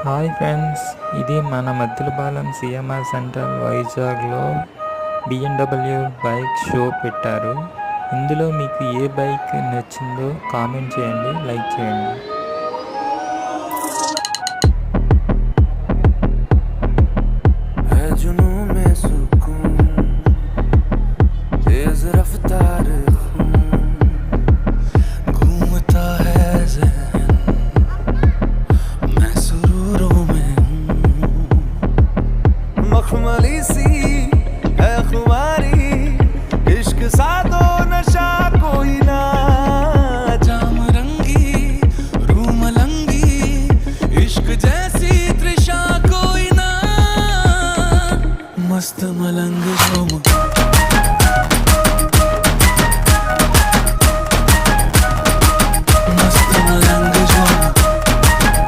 Hi friends, ఇది మన Maddilapalem CMR centre వైజాగ్లో బిఎండబ్ల్యూ బైక్ షో పెట్టారు. ఇందులో మీకు ఏ బైక్ నచ్చిందో కామెంట్ చేయండి, లైక్ చేయండి. मखमली सी है खुमारी, इश्क सादो नशा कोई ना, जाम रंगी रूम लंगी, इश्क जैसी तृषा कोई ना, मस्त मलंग झूम